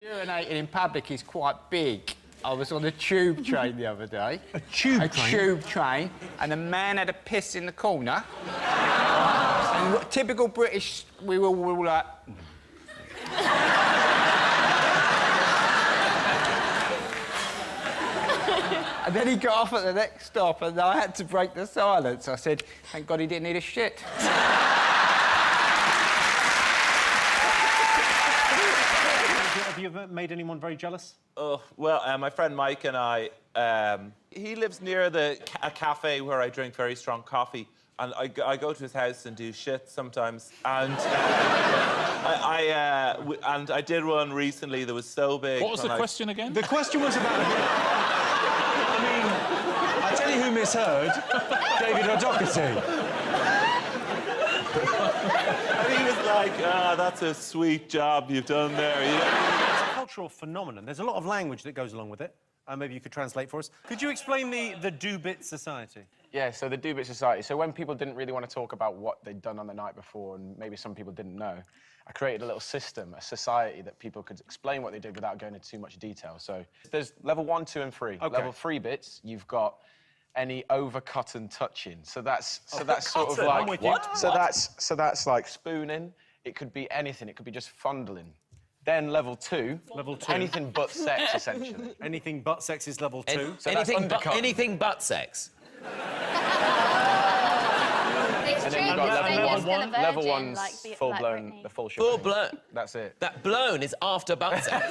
Urinating in public is quite big. I was on a tube train the other day. A tube train? A tube train, and a man had a piss in the corner. And typical British, we were all like... And then he got off at the next stop, and I had to break the silence. I said, thank God he didn't need a shit. Have you ever made anyone very jealous? Oh, well, my friend Mike and I, he lives near a cafe where I drink very strong coffee, and I go to his house and do shit sometimes. And I did one recently that was so big. What was the question again? The question was about... I mean, I tell you who misheard. David O'Doherty. And he was like, "Ah, that's a sweet job you've done there." You know? It's a cultural phenomenon. There's a lot of language that goes along with it. Maybe you could translate for us. Could you explain the Do-Bit Society? Yeah, so the Do-Bit Society. So when people didn't really want to talk about what they'd done on the night before, and maybe some people didn't know, I created a little system, a society that people could explain what they did without going into too much detail. So there's level 1, 2, and 3. Okay. Level 3 bits, you've got any overcut and touching. So that's sort of like I'm with you. So that's like spooning. It could be anything. It could be just fondling. Then level 2. Level 2. Anything but sex, essentially. Anything but sex is level 2. So that's undercut. Anything but sex. It's And true, then you've got because then level you're still a 1. Level virgin, 1's like full-blown, Britney. the full shit. Full blown. That's it. That blown is after butt sex.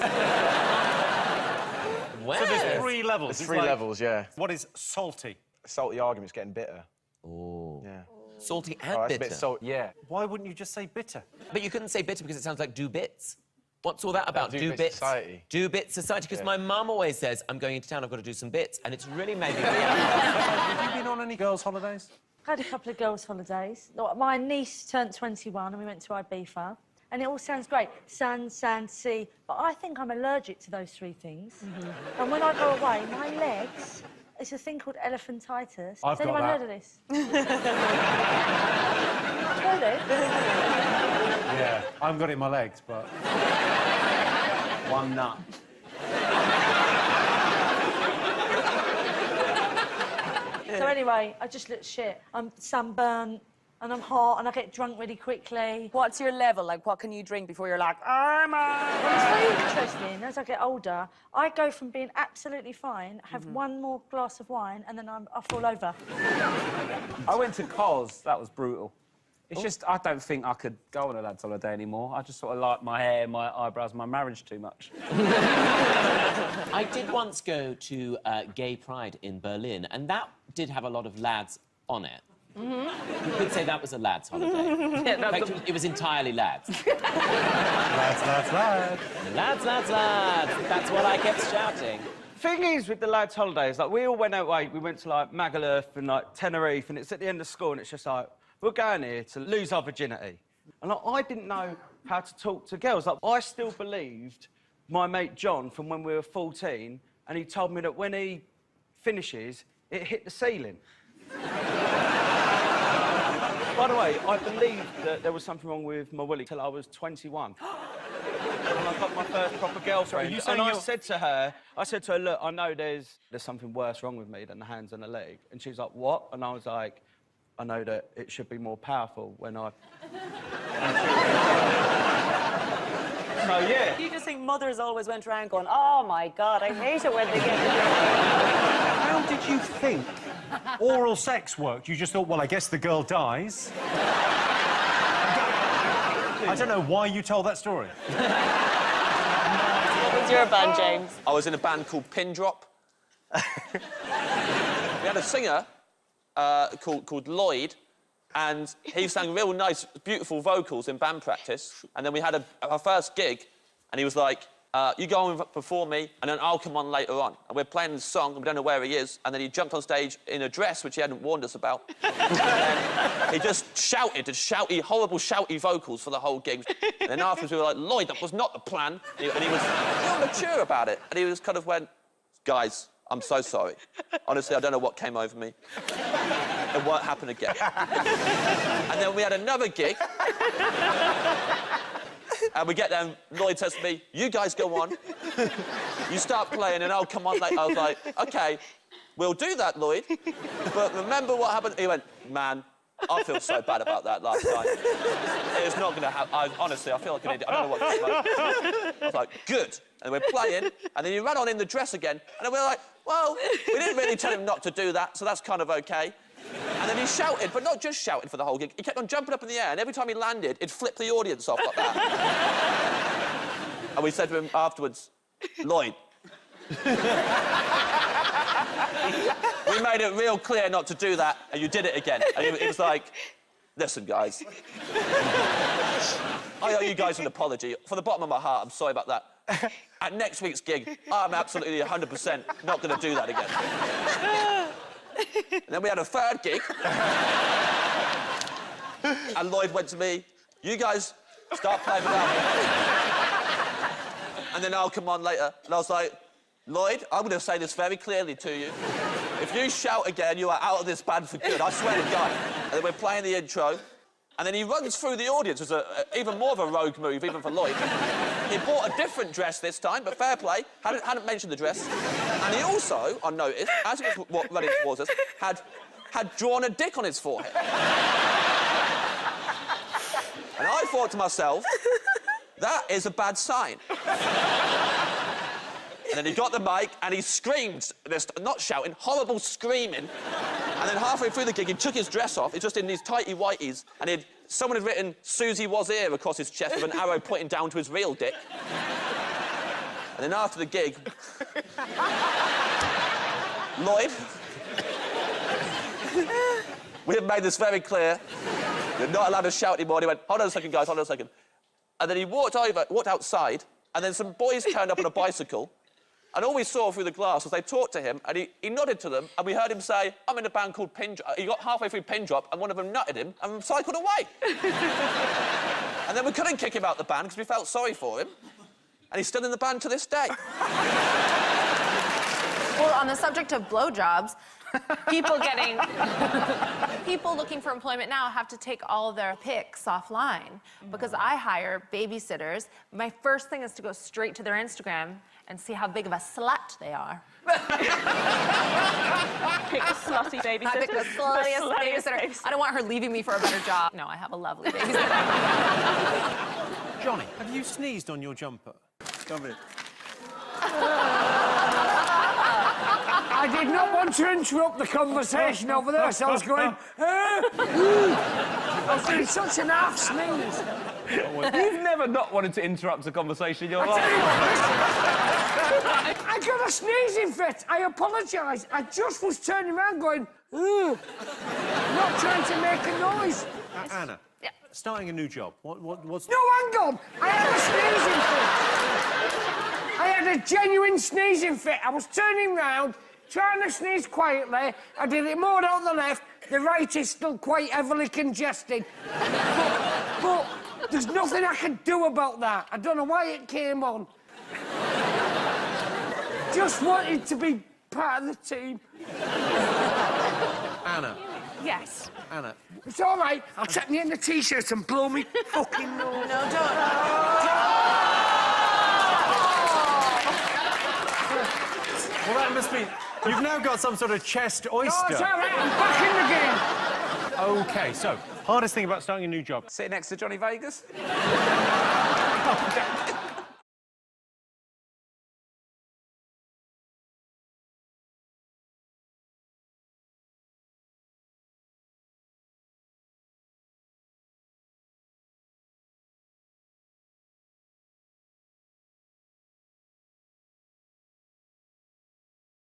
Wow. So there's 3 levels. There's It's 3 like- levels, yeah. What is salty? Salty argument's getting bitter. Oh. Yeah. Salty and Oh, that's bitter. a bit salty. Yeah. Why wouldn't you just say bitter? But you couldn't say bitter because it sounds like do bits. What's all that about? Do-Bit bits. Society. Do bits society. Because my mum always says, I'm going into town, I've got to do some bits. And it's really made me react. Have you been on any girls' holidays? I had a couple of girls' holidays. My niece turned 21 and we went to Ibiza. And it all sounds great. Sun, sand, sea. But I think I'm allergic to those 3 things. And when I go away, my legs... It's a thing called elephantitis. I've Has got anyone that. heard of this? Heard it? Yeah. I haven't got it in my legs, but... One nut. So anyway, I just look shit. I'm sunburnt and I'm hot and I get drunk really quickly. What's your level? Like, what can you drink before you're like, I'm Well, it's very interesting. As I get older, I go from being absolutely fine, have one more glass of wine, and then I fall over. I went to Cos. That was brutal. It's just, I don't think I could go on a lad's holiday anymore. I just sort of like my hair, my eyebrows, my marriage too much. I did once go to Gay Pride in Berlin, and that did have a lot of lads on it. You could say that was a lads' holiday. In fact, it was entirely lads. Lads, lads, lads. Lads, lads, lads. That's what I kept shouting. Thing is, with the lads' holidays, like, we all went away. We went to, like, Magaluf and, like, Tenerife, and it's at the end of school, and it's just like, we're going here to lose our virginity. And, like, I didn't know how to talk to girls. Like, I still believed my mate John from when we were 14, and he told me that when he finishes, it hit the ceiling. By the way, I believed that there was something wrong with my willy till I was 21. And I got my first proper girlfriend. And I said to her, look, I know there's something worse wrong with me than the hands and the leg. And she's like, what? And I was like, I know that it should be more powerful when I... So, yeah. You just think mothers always went around going, oh, my God, I hate it when they get... How did you think oral sex worked? You just thought, well, I guess the girl dies. I don't know why you told that story. What was your band, James? I was in a band called Pin Drop. We had a singer called Lloyd, and he sang real nice, beautiful vocals in band practice. And then we had our first gig, and he was like, you go on before me, and then I'll come on later on. And we're playing the song, and we don't know where he is. And then he jumped on stage in a dress, which he hadn't warned us about. And he just shouted, horrible shouty vocals for the whole gig. And then afterwards, we were like, Lloyd, that was not the plan. And he was real mature about it. And he was kind of went, guys, I'm so sorry. Honestly, I don't know what came over me. It won't happen again. And then we had another gig. And we get there, and Lloyd says to me, you guys go on. You start playing, and I'll come on later. I was like, OK, we'll do that, Lloyd. But remember what happened? He went, man, I feel so bad about that last time. It's not going to happen. Honestly, I feel like an idiot. I don't know what to do. I was like, good. And we're playing, and then he ran on in the dress again. And then we were like, well, we didn't really tell him not to do that, so that's kind of OK. And then he shouted, but not just shouted for the whole gig. He kept on jumping up in the air, and every time he landed, it'd flip the audience off like that. And we said to him afterwards, Lloyd, we made it real clear not to do that, and you did it again. And it was like, listen, guys, I owe you guys an apology. From the bottom of my heart, I'm sorry about that. At next week's gig, I'm absolutely 100% not going to do that again. And then we had a third gig. And Lloyd went to me, you guys start playing without me. And then I'll come on later. And I was like, Lloyd, I'm going to say this very clearly to you. If you shout again, you are out of this band for good. I swear to God. And then we're playing the intro. And then he runs through the audience. It was even more of a rogue move, even for Lloyd. He bought a different dress this time, but fair play. Hadn't mentioned the dress. And he also, I noticed, as he was running towards us, had drawn a dick on his forehead. And I thought to myself, that is a bad sign. And then he got the mic and he screamed, not shouting, horrible screaming. And then halfway through the gig, he took his dress off. He's just in these tighty whities, and someone had written Susie was here across his chest with an arrow pointing down to his real dick. And then after the gig, Lloyd, we have made this very clear. You're not allowed to shout anymore. And he went, hold on a second, guys, hold on a second. And then he walked outside, and then some boys turned up on a bicycle. And all we saw through the glass was they talked to him, and he nodded to them, and we heard him say, I'm in a band called Pin Drop. He got halfway through Pin Drop, and one of them nutted him and cycled away. And then we couldn't kick him out the band because we felt sorry for him. And he's still in the band to this day. Well, on the subject of blowjobs, people looking for employment now have to take all their pics offline because I hire babysitters. My first thing is to go straight to their Instagram and see how big of a slut they are. Pick a slutty babysitter. I pick the sluttiest babysitter. I don't want her leaving me for a better job. No, I have a lovely babysitter. Johnny, have you sneezed on your jumper? Come here. I did not want to interrupt the conversation over there, so I was going, I was doing such an half sneeze. You've never not wanted to interrupt a conversation in your life. I got a sneezing fit. I apologise. I just was turning around going, not trying to make a noise. Anna, starting a new job, what's... No, hang on. I had a sneezing fit. I had a genuine sneezing fit. I was turning round, trying to sneeze quietly. I did it more on the left. The right is still quite heavily congested. But there's nothing I can do about that. I don't know why it came on. Just wanted to be part of the team. Anna. Yes. Anna. It's all right. I'll take me in the T-shirt and blow me fucking nose. No, don't. Well, that must be... You've now got some sort of chest oyster. Oh, it's all right. I'm back in the game. OK, so, hardest thing about starting a new job? Sitting next to Johnny Vegas.